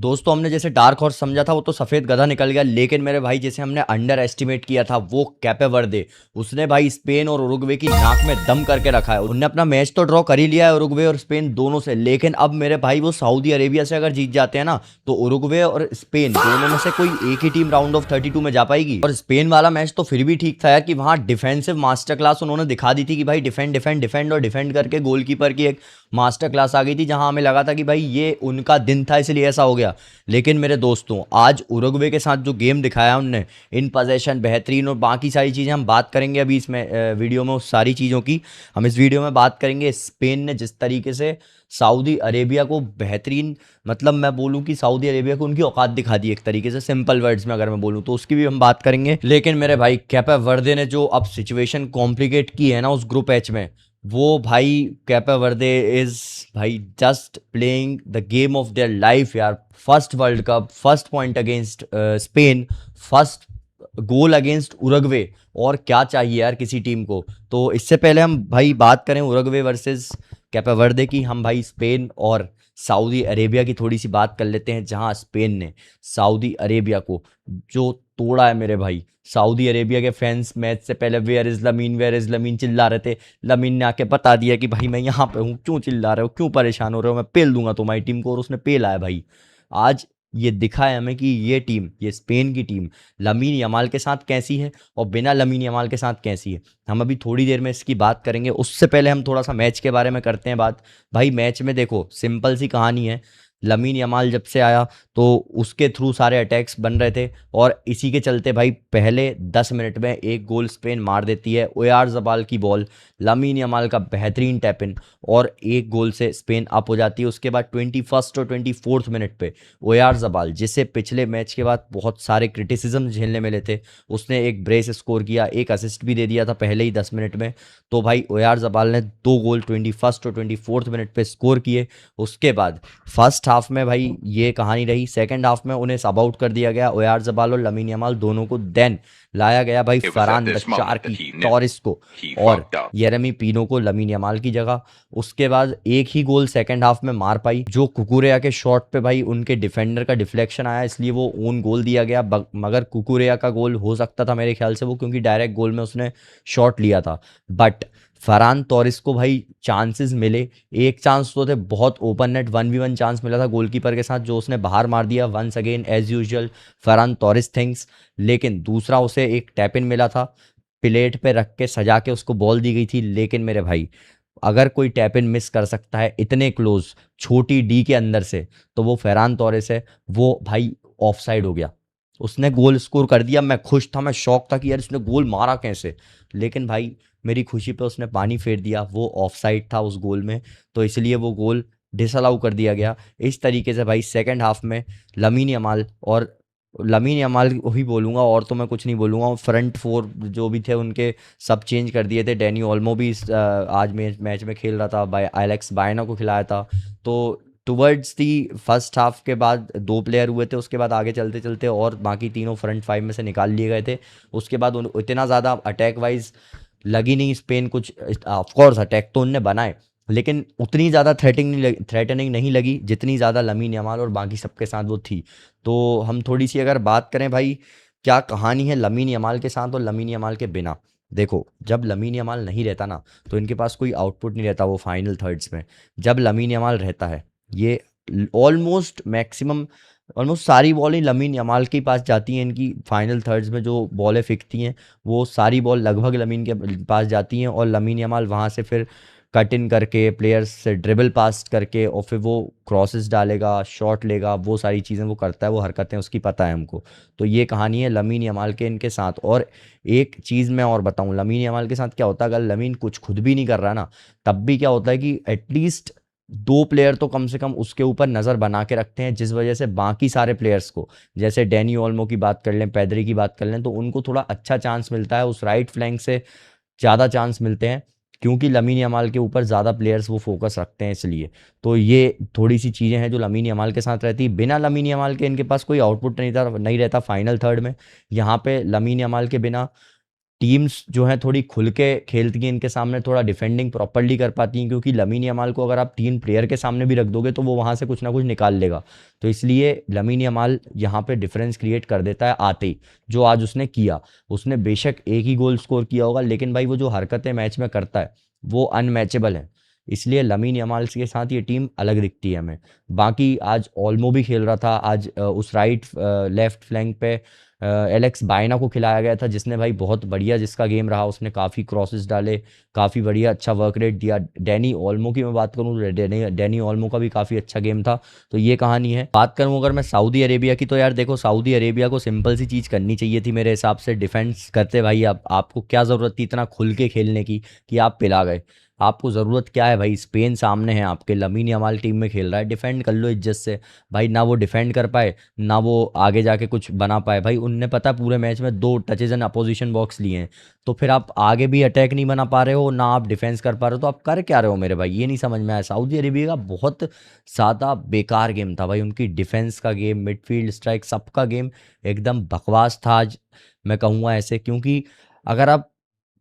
दोस्तों हमने जैसे डार्क हॉर्स समझा था वो तो सफेद गधा निकल गया, लेकिन मेरे भाई जैसे हमने अंडर एस्टिमेट किया था वो कैपे वर्दे, उसने भाई स्पेन और उरुग्वे की नाक में दम करके रखा है। उन्होंने अपना मैच तो ड्रॉ कर ही लिया है उरुग्वे और स्पेन दोनों से, लेकिन अब मेरे भाई वो सऊदी अरेबिया से अगर जीत जाते हैं ना तो उरुग्वे और स्पेन दोनों में से कोई एक ही टीम राउंड ऑफ 32 में जा पाएगी। और स्पेन वाला मैच तो फिर भी ठीक था यार कि वहां डिफेंसिव मास्टर क्लास उन्होंने दिखा दी थी कि भाई डिफेंड डिफेंड डिफेंड और डिफेंड करके गोलकीपर की एक मास्टर क्लास आ गई थी, जहां हमें लगा था कि भाई ये उनका दिन था इसलिए ऐसा हो गया। लेकिन मेरे दोस्तों आज उरुग्वे के साथ जो गेम दिखाया उनने, इन पोजेशन बेहतरीन और बाकी सारी चीज़ें हम बात करेंगे अभी इसमें वीडियो में, उस सारी चीज़ों की हम इस वीडियो में बात करेंगे। स्पेन ने जिस तरीके से सऊदी अरेबिया को बेहतरीन, मतलब मैं बोलूं कि सऊदी अरेबिया को उनकी औकात दिखा दी एक तरीके से, सिंपल वर्ड्स में अगर मैं बोलूं तो उसकी भी हम बात करेंगे। लेकिन मेरे भाई कैपे वर्दे ने जो अब सिचुएशन कॉम्प्लिकेट की है ना उस ग्रुप एच में, वो भाई कैपे वर्दे इज भाई just playing the game of their life यार। First world cup, first point against Spain, first goal against Uruguay, और क्या चाहिए यार किसी टीम को। तो इससे पहले हम भाई बात करें उरुग्वे वर्सेस कैपे वर्दे की, हम भाई स्पेन और सऊदी अरेबिया की थोड़ी सी बात कर लेते हैं, जहां स्पेन ने सऊदी अरेबिया को जो तोड़ा है मेरे भाई। सऊदी अरेबिया के फैंस मैच से पहले वेयर इज लमीन चिल्ला रहे थे। लमीन ने आके बता दिया कि भाई मैं यहाँ पे हूँ, क्यों चिल्ला रहे हो, क्यों परेशान हो रहे हो, मैं पेल दूंगा तुम्हारी टीम को, और उसने पेला है भाई। आज ये दिखा है हमें कि ये टीम, ये स्पेन की टीम लमीन यमाल के साथ कैसी है और बिना लमीन यमाल के साथ कैसी है। हम अभी थोड़ी देर में इसकी बात करेंगे, उससे पहले हम थोड़ा सा मैच के बारे में करते हैं बात। भाई मैच में देखो सिंपल सी कहानी है, लमीन यमाल जब से आया तो उसके थ्रू सारे अटैक्स बन रहे थे, और इसी के चलते भाई पहले 10 मिनट में एक गोल स्पेन मार देती है। ओयारज़ाबाल की बॉल, लमीन यमाल का बेहतरीन टैप इन, और एक गोल से स्पेन अप हो जाती है। उसके बाद 21 और 24 मिनट पे ओयारज़ाबाल, जिसे पिछले मैच के बाद बहुत सारे क्रिटिसिज्म झेलने मिले थे, उसने एक ब्रेस स्कोर किया, एक असिस्ट भी दे दिया था पहले ही 10 मिनट में। तो भाई ओयारज़ाबाल ने 2 गोल 21 और 24 मिनट पे स्कोर किए। उसके बाद फर्स्ट हाफ में भाई ये कहानी रही, सेकंड हाफ में उन्हें सब आउट कर दिया गया ओयारज़ाबाल और लमीन यमाल दोनों को। देन लाया गया भाई फरहान बच्चार की टॉरिस को और येरेमी पिनो को लमीन यमाल की जगह। उसके बाद एक ही गोल सेकंड हाफ में मार पाई, जो कुकुरेया के शॉट पे भाई उनके डिफेंडर का डिफ्लेक्शन आया, इसलिए वो ओन गोल दिया गया। मगर कुकुरेया का गोल हो सकता था मेरे ख्याल से वो, क्योंकि डायरेक्ट गोल में उसने शॉट लिया था। बट फरहान तोरिस को भाई चांसेस मिले, एक चांस तो थे बहुत ओपन नेट 1v1 चांस मिला था गोलकीपर के साथ, जो उसने बाहर मार दिया वंस अगेन एज यूजुअल फरहान तोरिस थिंग्स। लेकिन दूसरा उसे एक टैप इन मिला था, प्लेट पे रख के सजा के उसको बॉल दी गई थी। लेकिन मेरे भाई अगर कोई टैप इन मिस कर सकता है इतने क्लोज छोटी डी के अंदर से, तो वो फरहान तोरिस है। वो भाई ऑफ साइड हो गया, उसने गोल स्कोर कर दिया। मैं खुश था, मैं शौक था कि यार इसने गोल मारा कैसे, लेकिन भाई मेरी खुशी पे उसने पानी फेर दिया, वो ऑफ साइड था उस गोल में, तो इसलिए वो गोल डिसअलाउ कर दिया गया। इस तरीके से भाई सेकंड हाफ में लमीन यमाल, और लमीन यमाल ही बोलूँगा और तो मैं कुछ नहीं बोलूँगा, फ्रंट फोर जो भी थे उनके सब चेंज कर दिए थे। डैनी ओल्मो भी आज मैच में खेल रहा था, एलेक्स बायना को खिलाया था। तो टुवर्ड्स दी फर्स्ट हाफ के बाद 2 प्लेयर हुए थे, उसके बाद आगे चलते चलते और बाकी तीनों फ्रंट फाइव में से निकाल लिए गए थे। उसके बाद इतना ज़्यादा अटैक वाइज लगी नहीं स्पेन कुछ। ऑफकोर्स अटैक तो उनने बनाए, लेकिन उतनी ज़्यादा थ्रेटनिंग नहीं लगी जितनी ज़्यादा लमीन यमाल और बाकी सबके साथ वो थी। तो हम थोड़ी सी अगर बात करें भाई क्या कहानी है लमीन यमाल के साथ और लमीन यमाल के बिना। देखो जब लमीन यमाल नहीं रहता ना तो इनके पास कोई आउटपुट नहीं रहता वो फाइनल थर्ड्स में। जब लमीन यमाल रहता है ये ऑलमोस्ट मैक्सिमम, ऑलमोस्ट सारी बॉलें लमीन यमाल के पास जाती हैं। इनकी फाइनल थर्ड्स में जो बॉलें फेंकती हैं वो सारी बॉल लगभग लमीन के पास जाती हैं, और लमीन यमाल वहाँ से फिर कट इन करके प्लेयर्स से ड्रिबल पास करके और फिर वो क्रॉसेस डालेगा, शॉट लेगा, वो सारी चीज़ें वो करता है, वो हरकतें उसकी पता है हमको। तो ये कहानी है लमीन यमाल के इनके साथ। और एक चीज़ मैं और बताऊं लमीन यमाल के साथ क्या होता है, अगर लमीन कुछ खुद भी नहीं कर रहा ना, तब भी क्या होता है कि एटलीस्ट 2 प्लेयर तो कम से कम उसके ऊपर नज़र बना के रखते हैं, जिस वजह से बाकी सारे प्लेयर्स को, जैसे डैनी ओल्मो की बात कर लें, पेद्री की बात कर लें, तो उनको थोड़ा अच्छा चांस मिलता है, उस राइट फ्लैंक से ज़्यादा चांस मिलते हैं, क्योंकि लमीन यमाल के ऊपर ज़्यादा प्लेयर्स वो फोकस रखते हैं इसलिए। तो ये थोड़ी सी चीज़ें हैं जो लमीन यमाल के साथ रहती है। बिना लमीन यमाल के इनके पास कोई आउटपुट नहीं रहता फाइनल थर्ड में। यहाँ पे लमीन यमाल के बिना टीम्स जो हैं थोड़ी खुल के खेलती हैं, इनके सामने थोड़ा डिफेंडिंग प्रॉपरली कर पाती हैं, क्योंकि लमीन यमाल को अगर आप 3 प्लेयर के सामने भी रख दोगे तो वो वहाँ से कुछ ना कुछ निकाल लेगा। तो इसलिए लमीन यमाल यहाँ पे डिफरेंस क्रिएट कर देता है आते ही, जो आज उसने किया। उसने बेशक एक ही गोल स्कोर किया होगा, लेकिन भाई वो जो हरकतें मैच में करता है वो अनमैचेबल है। इसलिए लमीन यमाल के साथ ये टीम अलग दिखती है हमें। बाकी आज ओल्मो भी खेल रहा था, आज उस राइट लेफ्ट फ्लैंक पे एलेक्स बायना को खिलाया गया था, जिसने भाई बहुत बढ़िया जिसका गेम रहा, उसने काफ़ी क्रॉसेस डाले, काफ़ी बढ़िया अच्छा वर्क रेट दिया। डैनी ओल्मो की मैं बात करूँ, डैनी ओल्मो का भी काफ़ी अच्छा गेम था। तो ये कहानी है। बात करूँ अगर मैं सऊदी अरेबिया की, तो यार देखो, सऊदी अरेबिया को सिंपल सी चीज़ करनी चाहिए थी मेरे हिसाब से। डिफेंस करते भाई, अब आपको क्या ज़रूरत थी इतना खुल के खेलने की कि आप पिला गए। आपको ज़रूरत क्या है भाई, स्पेन सामने है आपके, लमीन यमाल टीम में खेल रहा है, डिफेंड कर लो इज्जत से। भाई ना वो डिफेंड कर पाए, ना वो आगे जाके कुछ बना पाए। भाई उनने पता पूरे मैच में 2 टचेज एंड अपोजिशन बॉक्स लिए हैं। तो फिर आप आगे भी अटैक नहीं बना पा रहे हो, ना आप डिफेंस कर पा रहे हो, तो आप कर क्या रहे हो मेरे भाई, ये नहीं समझ में आया। सऊदी अरेबिया का बहुत ज़्यादा बेकार गेम था भाई, उनकी डिफेंस का गेम, मिडफील्ड स्ट्राइक, सबका गेम एकदम बकवास था आज, मैं कहूँगा ऐसे। क्योंकि अगर आप,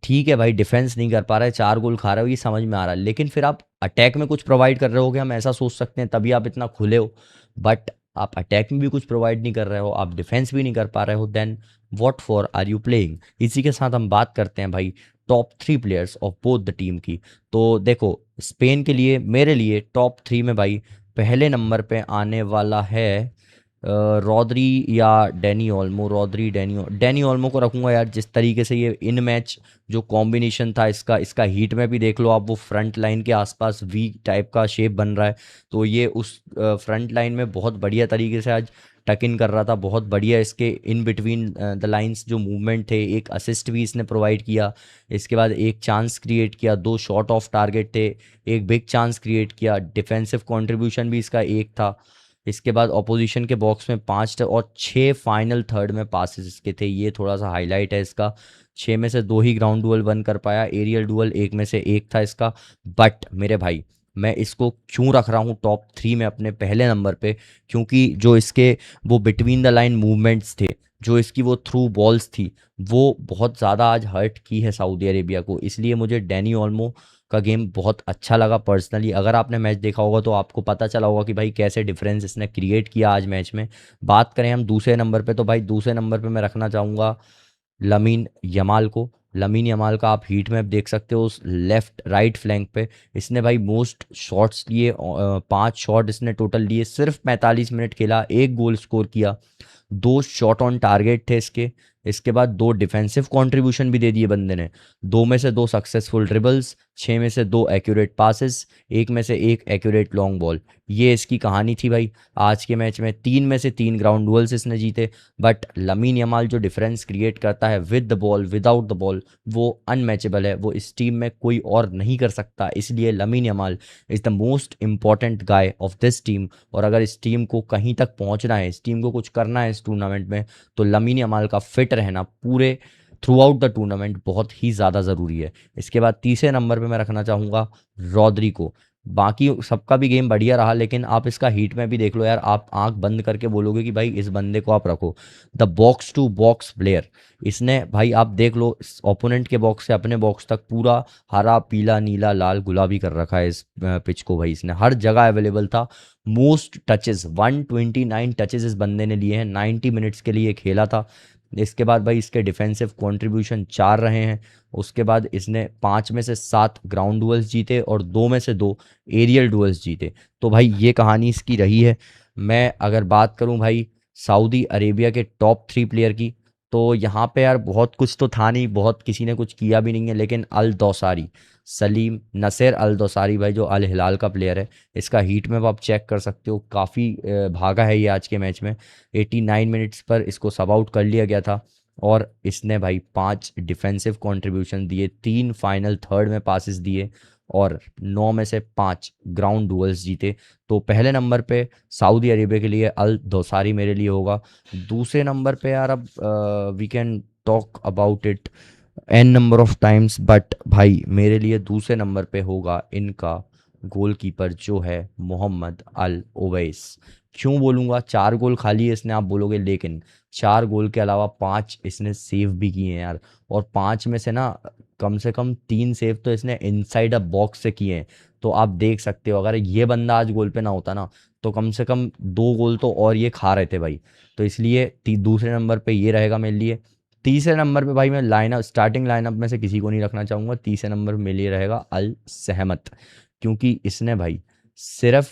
ठीक है भाई, डिफेंस नहीं कर पा रहे, 4 गोल खा रहे हो, ये समझ में आ रहा है, लेकिन फिर आप अटैक में कुछ प्रोवाइड कर रहे हो, कि हम ऐसा सोच सकते हैं, तभी आप इतना खुले हो। बट आप अटैक में भी कुछ प्रोवाइड नहीं कर रहे हो, आप डिफेंस भी नहीं कर पा रहे हो, then what for are you playing. इसी के साथ हम बात करते हैं भाई top 3 players of both the team की। तो देखो, स्पेन के लिए, मेरे लिए टॉप 3 में भाई पहले नंबर पे आने वाला है रॉद्री या डैनी ओल्मो। रॉद्री, डैनी ओल्मो को रखूंगा यार। जिस तरीके से ये इन मैच जो कॉम्बिनेशन था इसका, हीट में भी देख लो आप, वो फ्रंट लाइन के आसपास वी टाइप का शेप बन रहा है। तो ये उस फ्रंट लाइन में बहुत बढ़िया तरीके से आज टक इन कर रहा था, बहुत बढ़िया इसके इन बिटवीन द लाइंस जो मूवमेंट थे। एक असिस्ट भी इसने प्रोवाइड किया, इसके बाद एक चांस क्रिएट किया, 2 शॉट ऑफ टारगेट थे, एक बिग चांस क्रिएट किया, डिफेंसिव कंट्रीब्यूशन भी इसका एक था। इसके बाद ऑपोजिशन के बॉक्स में 5 और 6 फाइनल थर्ड में पासेस इसके थे, ये थोड़ा सा हाईलाइट है इसका। 6 में से 2 ही ग्राउंड डुअल वन कर पाया, एरियल डुअल 1 में से 1 था इसका। बट मेरे भाई, मैं इसको क्यों रख रहा हूँ टॉप 3 में अपने पहले नंबर पे, क्योंकि जो इसके वो बिटवीन द लाइन मूवमेंट्स थे, जो इसकी वो थ्रू बॉल्स थी, वो बहुत ज़्यादा आज हर्ट की है सऊदी अरेबिया को। इसलिए मुझे डैनी ओल्मो का गेम बहुत अच्छा लगा पर्सनली। अगर आपने मैच देखा होगा तो आपको पता चला होगा कि भाई कैसे डिफरेंस इसने क्रिएट किया आज मैच में। बात करें हम दूसरे नंबर पे, तो भाई दूसरे नंबर पे मैं रखना चाहूँगा लमीन यमाल को। लमीन यमाल का आप हीट मैप देख सकते हो, उस लेफ्ट राइट फ्लैंक पे इसने भाई मोस्ट शॉट्स लिए, 5 शॉट इसने टोटल लिए, सिर्फ 45 मिनट खेला, 1 गोल स्कोर किया, 2 शॉट ऑन टारगेट थे इसके। इसके बाद 2 डिफेंसिव कंट्रीब्यूशन भी दे दिए बंदे ने, 2 में से 2 सक्सेसफुल ड्रिबल्स, 6 में से 2 एक्यूरेट पासेस, 1 में से 1 एक्यूरेट लॉन्ग बॉल। ये इसकी कहानी थी भाई आज के मैच में। 3 में से 3 ग्राउंड डुअल्स इसने जीते। बट लमीन यमाल जो डिफरेंस क्रिएट करता है with the ball, without the ball, वो अनमैचेबल है, वो इस टीम में कोई और नहीं कर सकता। इसलिए lamin Yamal is the most important guy of this team. और अगर इस टीम को कहीं तक पहुंचना है, इस टीम को कुछ करना है इस टूर्नामेंट में, तो लमीन यमाल का फिट रहना पूरे थ्रू आउट द टूर्नामेंट बहुत ही ज़्यादा ज़रूरी है। इसके बाद तीसरे नंबर पे मैं रखना चाहूँगा रॉद्री को। बाकी सबका भी गेम बढ़िया रहा, लेकिन आप इसका हीट में भी देख लो यार, आप आंख बंद करके बोलोगे कि भाई इस बंदे को आप रखो। The box to box player, इसने भाई आप देख लो, ओपोनेंट के बॉक्स से अपने बॉक्स तक पूरा हरा पीला नीला लाल गुलाबी कर रखा है इस पिच को। भाई इसने हर जगह अवेलेबल था। मोस्ट टचेस 129 टचेस इस बंदे ने लिए हैं, 90 मिनट्स के लिए खेला था। इसके बाद भाई इसके डिफेंसिव कंट्रीब्यूशन 4 रहे हैं। उसके बाद इसने 5 में से 7 ग्राउंड डुअल्स जीते और 2 में से 2 एरियल डुअल्स जीते। तो भाई ये कहानी इसकी रही है। मैं अगर बात करूं भाई सऊदी अरेबिया के टॉप 3 प्लेयर की, तो यहाँ पे यार बहुत कुछ तो था नहीं, बहुत किसी ने कुछ किया भी नहीं है, लेकिन अल दौसारी, सलीम नसेर अल दौसारी भाई, जो अल हिलाल का प्लेयर है, इसका हीट में आप चेक कर सकते हो, काफ़ी भागा है ये आज के मैच में। 89 मिनट्स पर इसको सब आउट कर लिया गया था, और इसने भाई 5 डिफेंसिव कंट्रीब्यूशन दिए, 3 फाइनल थर्ड में पासिस दिए, और 9 में से 5 ग्राउंड डुअल्स जीते। तो पहले नंबर पे सऊदी अरेबिया के लिए अल दौसारी मेरे लिए होगा। दूसरे नंबर पे यार, अब we can talk about it N number of times, but भाई मेरे लिए दूसरे नंबर पे होगा इनका गोलकीपर जो है मोहम्मद अल ओवैस। क्यों बोलूँगा, 4 गोल खा लिए इसने आप बोलोगे, लेकिन 4 गोल के अलावा 5 इसने सेव भी किए हैं यार। और 5 में से ना कम से कम 3 सेव तो इसने इनसाइड अ बॉक्स से किए हैं। तो आप देख सकते हो अगर ये बंदा आज गोल पे ना होता ना तो कम से कम 2 गोल तो और ये खा रहे थे भाई। तो इसलिए दूसरे नंबर पे ये रहेगा मेरे लिए। तीसरे नंबर पे भाई मैं लाइनअप स्टार्टिंग लाइनअप में से किसी को नहीं रखना चाहूँगा। तीसरे नंबर पे मेरे लिए रहेगा अल सहमत, क्योंकि इसने भाई सिर्फ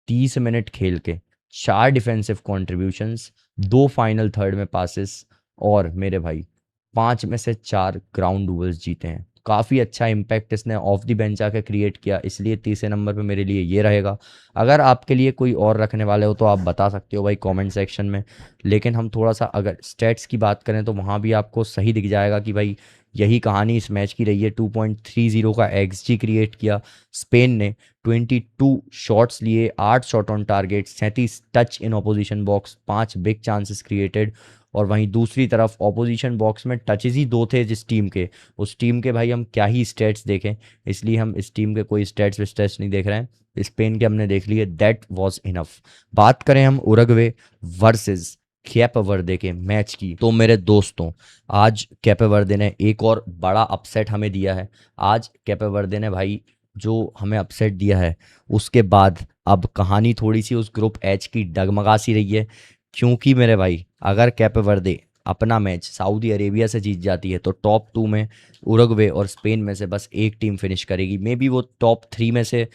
30 मिनट खेल के 4 डिफेंसिव कॉन्ट्रीब्यूशंस, 2 फाइनल थर्ड में पासिस और मेरे भाई 5 में से 4 ग्राउंड डुअल्स जीते हैं। काफ़ी अच्छा इम्पैक्ट इसने ऑफ द बेंच आके क्रिएट किया, इसलिए तीसरे नंबर पे मेरे लिए ये रहेगा। अगर आपके लिए कोई और रखने वाले हो तो आप बता सकते हो भाई कमेंट सेक्शन में। लेकिन हम थोड़ा सा अगर स्टेट्स की बात करें तो वहाँ भी आपको सही दिख जाएगा कि भाई यही कहानी इस मैच की रही है। 2.30 का एक्सजी क्रिएट किया स्पेन ने, 22 शॉट्स लिए, 8 shot on target, 37 touch in opposition box, 5 big chances created. और वहीं दूसरी तरफ ऑपोजिशन बॉक्स में टचेज ही 2 थे जिस टीम के, उस टीम के भाई हम क्या ही स्टेट्स देखें, इसलिए हम इस टीम के कोई स्टेट्स विस्टेट्स नहीं देख रहे हैं। स्पेन के हमने देख लिए, दैट वाज इनफ। बात करें हम उरुग्वे वर्सेस कैप वर्दे के मैच की, तो मेरे दोस्तों आज कैप वर्दे ने एक और बड़ा अपसेट हमें दिया है। आज कैप वर्दे ने भाई जो हमें अपसेट दिया है उसके बाद अब कहानी थोड़ी सी उस ग्रुप एच की डगमगा सी रही है। क्योंकि मेरे भाई अगर कैप वर्दे अपना मैच सऊदी अरेबिया से जीत जाती है तो टॉप 2 में उरुग्वे और स्पेन में से बस एक टीम फिनिश करेगी। मे बी वो टॉप 3 में से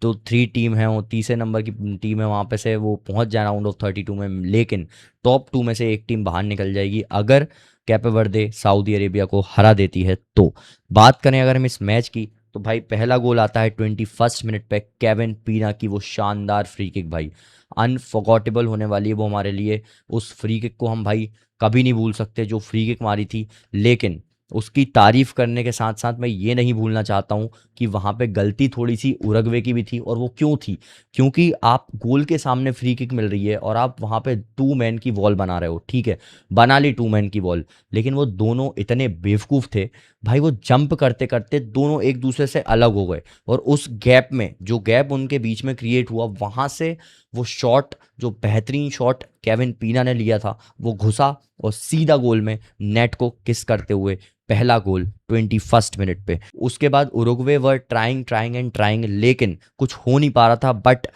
तो 3 टीम है, वो तीसरे नंबर की टीम है, वहाँ पे से वो पहुँच जाए राउंड ऑफ 32 में, लेकिन टॉप 2 में से एक टीम बाहर निकल जाएगी अगर कैप वर्दे सऊदी अरेबिया को हरा देती है तो। बात करें अगर हम इस मैच की तो भाई पहला गोल आता है 21 मिनट पे, केविन पीना की वो शानदार फ्री किक भाई, अनफॉरगॉटेबल होने वाली है वो हमारे लिए। उस फ्री किक को हम भाई कभी नहीं भूल सकते जो फ्री किक मारी थी। लेकिन उसकी तारीफ करने के साथ साथ मैं ये नहीं भूलना चाहता हूँ कि वहाँ पे गलती थोड़ी सी उरुग्वे की भी थी। और वो क्यों थी, क्योंकि आप गोल के सामने फ्री किक मिल रही है और आप वहाँ पे 2 मैन की वॉल बना रहे हो, ठीक है बना ली 2 मैन की वॉल, लेकिन वो दोनों इतने बेवकूफ़ थे भाई, वो जंप करते करते दोनों एक दूसरे से अलग हो गए और उस गैप में जो गैप उनके बीच में क्रिएट हुआ वहाँ से वो शॉट, जो बेहतरीन शॉट केविन पीना ने लिया था, वो घुसा और सीधा गोल में नेट को किस करते हुए पहला गोल 21 मिनट पे। उसके बाद Uruguay were trying trying and trying, लेकिन कुछ हो नहीं पा रहा था। But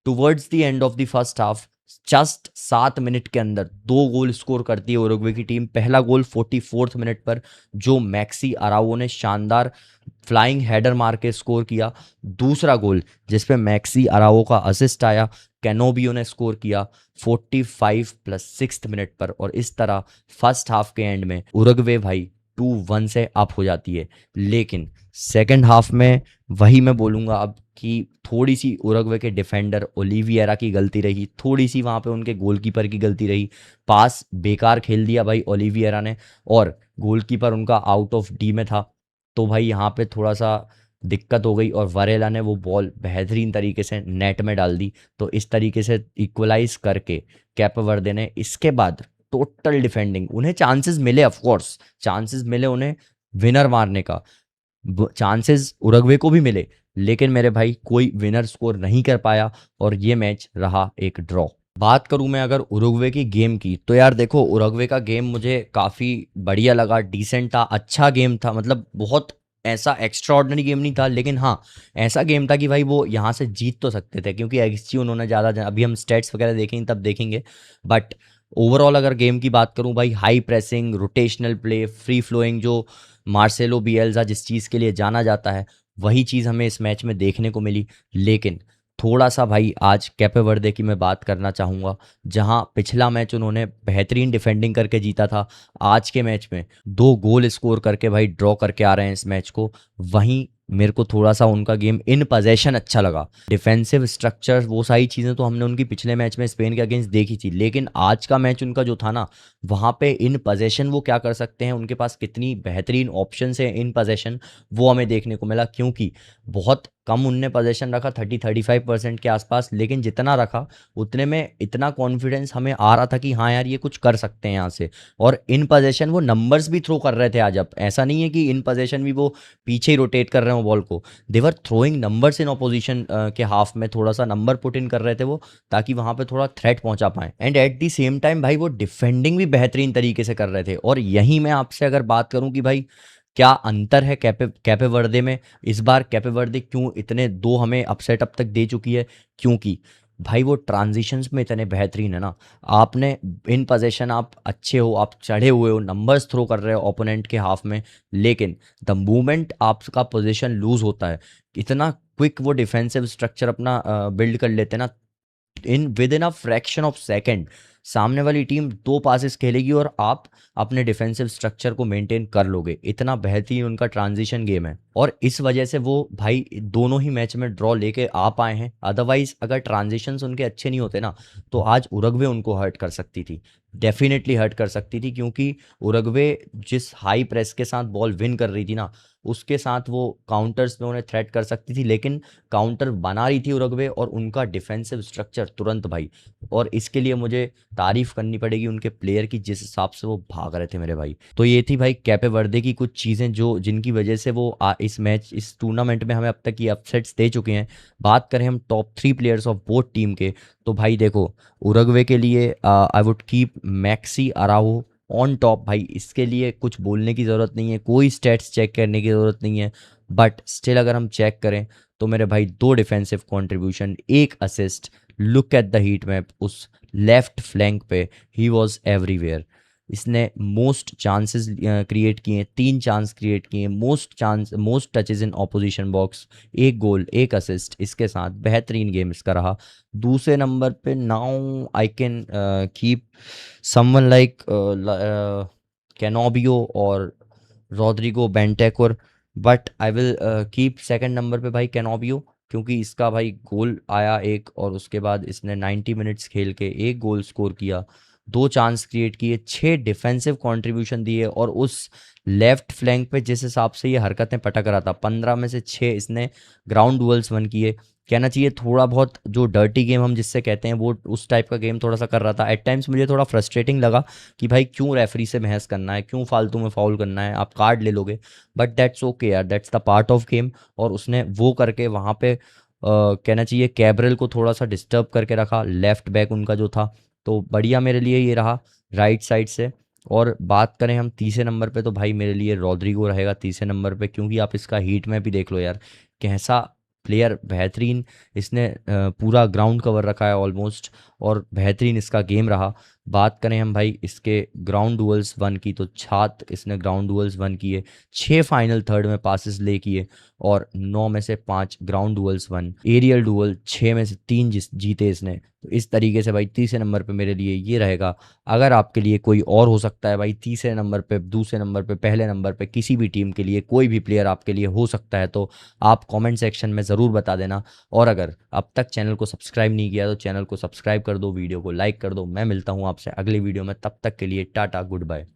towards the end of the first half just 7 minute के अंदर 2 गोल स्कोर करती है उरुग्वे की टीम। पहला गोल 44 मिनट पर जो मैक्सी अराओ ने शानदार फ्लाइंग हेडर मार के स्कोर किया। दूसरा गोल जिसपे मैक्सी अराओ का असिस्ट आया, कैनोबियो ने स्कोर किया 45 + 6 मिनट पर। और इस तरह फर्स्ट हाफ के एंड में उरुग्वे भाई 2-1 से अप हो जाती है। लेकिन सेकंड हाफ में वही मैं बोलूँगा अब कि थोड़ी सी उरुग्वे के डिफेंडर ओलिविएरा की गलती रही, थोड़ी सी वहाँ पे उनके गोलकीपर की गलती रही। पास बेकार खेल दिया भाई ओलिविएरा ने और गोलकीपर उनका आउट ऑफ डी में था, तो भाई यहाँ पे थोड़ा सा दिक्कत हो गई और वरेला ने वो बॉल बेहतरीन तरीके से नेट में डाल दी। तो इस तरीके से इक्वलाइज करके कैप वर्दे ने इसके बाद टोटल डिफेंडिंग, उन्हें चांसेस मिले, ऑफ कोर्स चांसेस मिले उन्हें विनर मारने का, चांसेस उरुग्वे को भी मिले, लेकिन मेरे भाई कोई विनर स्कोर नहीं कर पाया और ये मैच रहा एक ड्रॉ। बात करूं मैं अगर उरुग्वे की गेम की तो यार देखो उरुग्वे का गेम मुझे काफ़ी बढ़िया लगा, डिसेंट था, अच्छा गेम था। मतलब बहुत ऐसा एक्स्ट्रा ऑर्डिनरी गेम नहीं था, लेकिन हाँ ऐसा गेम था कि भाई वो यहाँ से जीत तो सकते थे क्योंकि एक्सजी उन्होंने ज़्यादा, अभी हम स्टेट्स वगैरह देखेंगे तब देखेंगे। बट ओवरऑल अगर गेम की बात करूं भाई, high pressing, rotational play, free flowing, जो मार्सेलो बिएल्सा जिस चीज़ के लिए जाना जाता है वही चीज़ हमें इस मैच में देखने को मिली। लेकिन थोड़ा सा भाई आज कैप वर्दे की मैं बात करना चाहूँगा, जहां पिछला मैच उन्होंने बेहतरीन डिफेंडिंग करके जीता था, आज के मैच में 2 गोल स्कोर करके भाई ड्रॉ करके आ रहे हैं इस मैच को। वहीं मेरे को थोड़ा सा उनका गेम इन पोजेशन अच्छा लगा, डिफेंसिव स्ट्रक्चर, वो सारी चीज़ें तो हमने उनकी पिछले मैच में स्पेन के अगेंस्ट देखी थी। लेकिन आज का मैच उनका जो था ना, वहाँ पे इन पोजेशन वो क्या कर सकते हैं, उनके पास कितनी बेहतरीन ऑप्शंस हैं इन पोजेशन, वो हमें देखने को मिला। क्योंकि बहुत कम उनने पोजेशन रखा, 30-35% के आसपास, लेकिन जितना रखा उतने में इतना कॉन्फिडेंस हमें आ रहा था कि हाँ यार ये कुछ कर सकते हैं यहाँ से। और इन पोजेशन वो नंबर्स भी थ्रो कर रहे थे आज। अब ऐसा नहीं है कि इन पोजेशन भी वो पीछे ही रोटेट कर रहे रहे हो बॉल को, देवर थ्रोइंग नंबर्स इन ऑपोजिशन के हाफ में, थोड़ा सा नंबर पुट इन कर रहे थे वो, ताकि वहां पे थोड़ा थ्रेट पहुंचा पाए। And at the same time भाई वो डिफेंडिंग भी बेहतरीन तरीके से कर रहे थे। और यही मैं आपसे अगर बात करूं कि भाई क्या अंतर है कैपे वर्दे में, इस बार कैपे वर्दे क्यों इतने दो हमें अपसेट अब तक दे चुकी है, क्योंकि भाई वो ट्रांजिशंस में इतने बेहतरीन है ना। आपने इन पोजीशन आप अच्छे हो, आप चढ़े हुए हो, नंबर्स थ्रो कर रहे हो ओपोनेंट के हाफ में, लेकिन द मोमेंट आपका पोजीशन लूज होता है, इतना क्विक वो डिफेंसिव स्ट्रक्चर अपना बिल्ड कर लेते हैं ना, in with in a fraction of second सामने वाली टीम दो पासेस खेलेगी और आप अपने डिफेंसिव स्ट्रक्चर को मेंटेन कर लोगे। इतना बेहतरीन उनका ट्रांजिशन गेम है, और इस वजह से वो भाई दोनों ही मैच में ड्रॉ लेके आ पाए हैं। अदरवाइज अगर ट्रांजिशंस उनके अच्छे नहीं होते ना, तो आज उरुग्वे उनको हर्ट कर सकती थी, डेफिनेटली हर्ट कर सकती थी, क्योंकि उरुग्वे जिस हाई प्रेस के साथ बॉल विन कर रही थी ना, उसके साथ वो काउंटर्स में उन्हें थ्रेट कर सकती थी, लेकिन काउंटर बना रही थी उरुग्वे, और उनका डिफेंसिव स्ट्रक्चर तुरंत भाई, और इसके लिए मुझे तारीफ करनी पड़ेगी उनके प्लेयर की, जिस हिसाब से वो भाग रहे थे मेरे भाई। तो ये थी भाई कैपे वर्दे की कुछ चीज़ें जो जिनकी वजह से वो इस टूर्नामेंट में हमें अब तक ये अपसेट्स दे चुके हैं। बात करें हम top 3 players of both team के, तो भाई देखो उरुग्वे के लिए I would keep Maxi Araujo on top. भाई इसके लिए कुछ बोलने की ज़रूरत नहीं है, कोई स्टेट्स चेक करने की ज़रूरत नहीं है, बट स्टिल अगर हम चेक करें तो मेरे भाई 2 defensive contribution, 1 assist, look at the heat map, उस लेफ्ट फ्लैंक पे ही वॉज एवरीवेयर। इसने मोस्ट चांसेस क्रिएट किए, 3 चांस क्रिएट किए, most touches in opposition box, 1 goal 1 assist, इसके साथ बेहतरीन गेम इसका रहा। दूसरे नंबर पे now I can keep someone like Canobbio और Rodrigo Bentancur, but I will keep second number पे भाई कैनोबियो, क्योंकि इसका भाई गोल आया एक, और उसके बाद इसने 90 मिनट्स खेल के 1 गोल स्कोर किया, 2 चांस क्रिएट किए, 6 डिफेंसिव कंट्रीब्यूशन दिए, और उस लेफ्ट फ्लैंक पे जिस हिसाब से ये हरकतें पटक रहा था, 15 में से 6 इसने ग्राउंड डुअल्स वन किए। कहना चाहिए थोड़ा बहुत जो डर्टी गेम हम जिससे कहते हैं, वो उस टाइप का गेम थोड़ा सा कर रहा था। एट टाइम्स मुझे थोड़ा फ्रस्ट्रेटिंग लगा कि भाई क्यों रेफरी से बहस करना है, क्यों फालतू में फाउल करना है, आप कार्ड ले लोगे, बट दैट्स ओके यार, that's the part of game. और उसने वो करके वहाँ पे कहना चाहिए कैब्रल को थोड़ा सा डिस्टर्ब करके रखा, लेफ्ट बैक उनका जो था, तो बढ़िया मेरे लिए ये रहा राइट साइड से। और बात करें हम तीसरे नंबर पे, तो भाई मेरे लिए रॉड्रिगो रहेगा तीसरे नंबर पे, क्योंकि आप इसका हीट में भी देख लो यार, कैसा प्लेयर बेहतरीन, इसने पूरा ग्राउंड कवर रखा है ऑलमोस्ट, और बेहतरीन इसका गेम रहा। बात करें हम भाई इसके ग्राउंड डुअल्स वन की, तो 7 इसने ग्राउंड डुअल्स वन किए, 6 फाइनल थर्ड में पासिस ले किए, और 9 में से 5 ground duels won, aerial duel 6 में से 3 जीते इसने। तो इस तरीके से भाई तीसरे नंबर पे मेरे लिए ये रहेगा। अगर आपके लिए कोई और हो सकता है भाई तीसरे नंबर पे, दूसरे नंबर पे, पहले नंबर पे, किसी भी टीम के लिए कोई भी प्लेयर आपके लिए हो सकता है, तो आप कमेंट सेक्शन में ज़रूर बता देना। और अगर अब तक चैनल को सब्सक्राइब नहीं किया तो चैनल को सब्सक्राइब कर दो, वीडियो को लाइक कर दो। मैं मिलता हूँ आपसे अगली वीडियो में, तब तक के लिए टाटा गुड बाय।